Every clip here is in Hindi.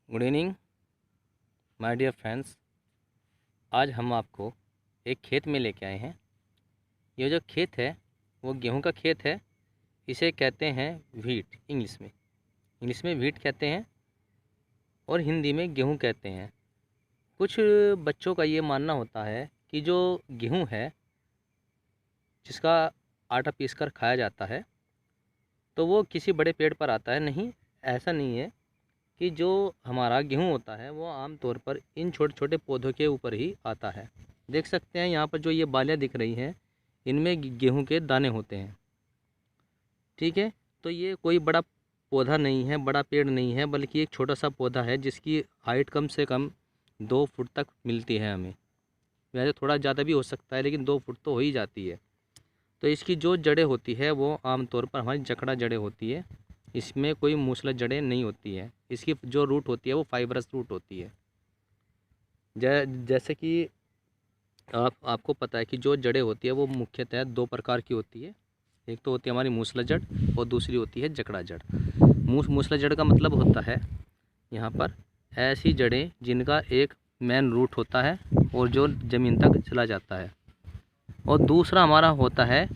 Good evening my dear friends. आज हम आपको एक खेत में लेके आए हैं। ये जो खेत है वो गेहूं का खेत है। इसे कहते हैं व्हीट। इंग्लिश में व्हीट कहते हैं और हिंदी में गेहूं कहते हैं। कुछ बच्चों का ये मानना होता है कि जो गेहूं है जिसका आटा पीस कर खाया जाता है तो वो किसी बड़े पेड़ पर आता है। नहीं, ऐसा नहीं है कि जो हमारा गेहूं होता है वो आम तौर पर इन छोटे छोटे पौधों के ऊपर ही आता है। देख सकते हैं यहाँ पर जो ये बालियाँ दिख रही हैं इनमें गेहूं के दाने होते हैं। ठीक है, तो ये कोई बड़ा पौधा नहीं है, बड़ा पेड़ नहीं है, बल्कि एक छोटा सा पौधा है जिसकी हाइट कम से कम 2 फुट तक मिलती है हमें। वैसे थोड़ा ज़्यादा भी हो सकता है लेकिन 2 फुट तो हो ही जाती है। तो इसकी जो जड़ें होती है वो आमतौर पर हमारी जकड़ा जड़ें होती है। इसमें कोई मूसला जड़ें नहीं होती है। इसकी जो रूट होती है वो फाइबरस रूट होती है। जैसे कि आपको पता है कि जो जड़ें होती है वो मुख्यतः 2 प्रकार की होती है। एक तो होती है हमारी मूसला जड़ और दूसरी होती है जकड़ा जड़। मूसला जड़ का मतलब होता है यहाँ पर ऐसी जड़ें जिनका एक मेन रूट होता है और जो ज़मीन तक चला जाता है। और दूसरा हमारा होता है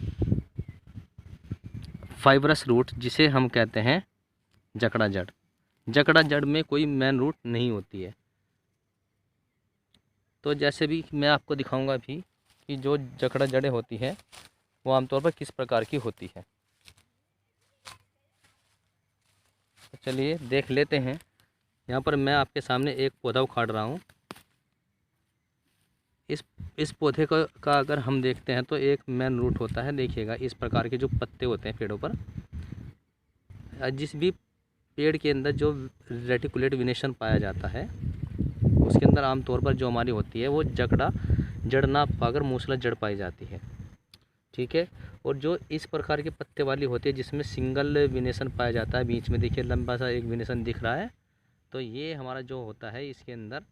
फाइबरस रूट जिसे हम कहते हैं जकड़ा जड़। जकड़ा जड़ में कोई मेन रूट नहीं होती है। तो जैसे भी मैं आपको दिखाऊंगा अभी कि जो जकड़ा जड़ें होती है वो आमतौर पर किस प्रकार की होती है। तो चलिए देख लेते हैं। यहाँ पर मैं आपके सामने एक पौधा उखाड़ रहा हूँ। इस पौधे का अगर हम देखते हैं तो एक मेन रूट होता है। देखिएगा इस प्रकार के जो पत्ते होते हैं पेड़ों पर। जिस भी पेड़ के अंदर जो रेटिकुलेट वेनेशन पाया जाता है उसके अंदर आमतौर पर जो हमारी होती है वो जकड़ा जड़ ना पाकर मूसला जड़ पाई जाती है। ठीक है, और जो इस प्रकार के पत्ते वाली होती है जिसमें सिंगल वेनेशन पाया जाता है, बीच में देखिए लंबा सा एक वेनेशन दिख रहा है, तो ये हमारा जो होता है इसके अंदर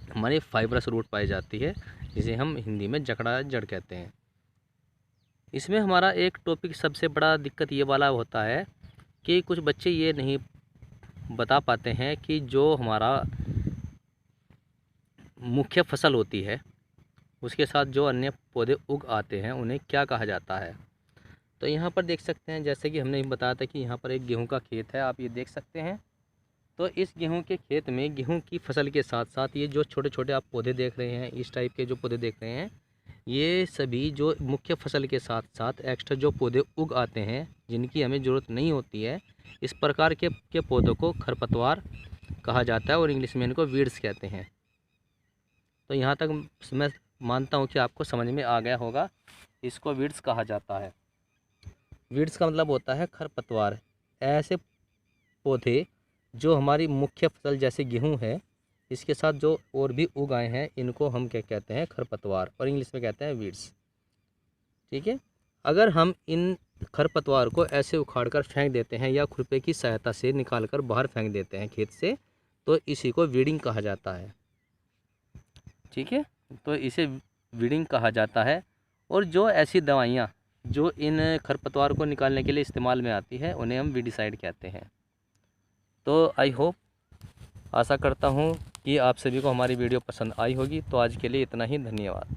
हमारी फाइबरस रूट पाई जाती है जिसे हम हिंदी में जकड़ा जड़ कहते हैं। इसमें हमारा एक टॉपिक सबसे बड़ा दिक्कत ये वाला होता है कि कुछ बच्चे ये नहीं बता पाते हैं कि जो हमारा मुख्य फसल होती है उसके साथ जो अन्य पौधे उग आते हैं उन्हें क्या कहा जाता है। तो यहाँ पर देख सकते हैं जैसे कि हमने बताया था कि यहाँ पर एक गेहूं का खेत है, आप ये देख सकते हैं। तो इस गेहूं के खेत में गेहूं की फसल के साथ साथ ये जो छोटे छोटे आप पौधे देख रहे हैं, इस टाइप के जो पौधे देख रहे हैं, ये सभी जो मुख्य फसल के साथ साथ एक्स्ट्रा जो पौधे उग आते हैं जिनकी हमें ज़रूरत नहीं होती है, इस प्रकार के पौधों को खरपतवार कहा जाता है और इंग्लिश में इनको वीड्स कहते हैं। तो यहाँ तक मैं मानता हूँ कि आपको समझ में आ गया होगा। इसको वीड्स कहा जाता है। वीड्स का मतलब होता है खरपतवार। ऐसे पौधे जो हमारी मुख्य फसल जैसे गेहूं है इसके साथ जो और भी उग आए हैं इनको हम क्या कहते हैं, खरपतवार, और इंग्लिश में कहते हैं वीड्स। ठीक है, अगर हम इन खरपतवार को ऐसे उखाड़ कर फेंक देते हैं या खुरपे की सहायता से निकाल कर बाहर फेंक देते हैं खेत से, तो इसी को वीडिंग कहा जाता है। ठीक है, तो इसे वीडिंग कहा जाता है। और जो ऐसी दवाइयाँ जो इन खरपतवार को निकालने के लिए इस्तेमाल में आती है उन्हें हम वीडिसाइड कहते हैं। तो आई होप, आशा करता हूँ कि आप सभी को हमारी वीडियो पसंद आई होगी। तो आज के लिए इतना ही, धन्यवाद।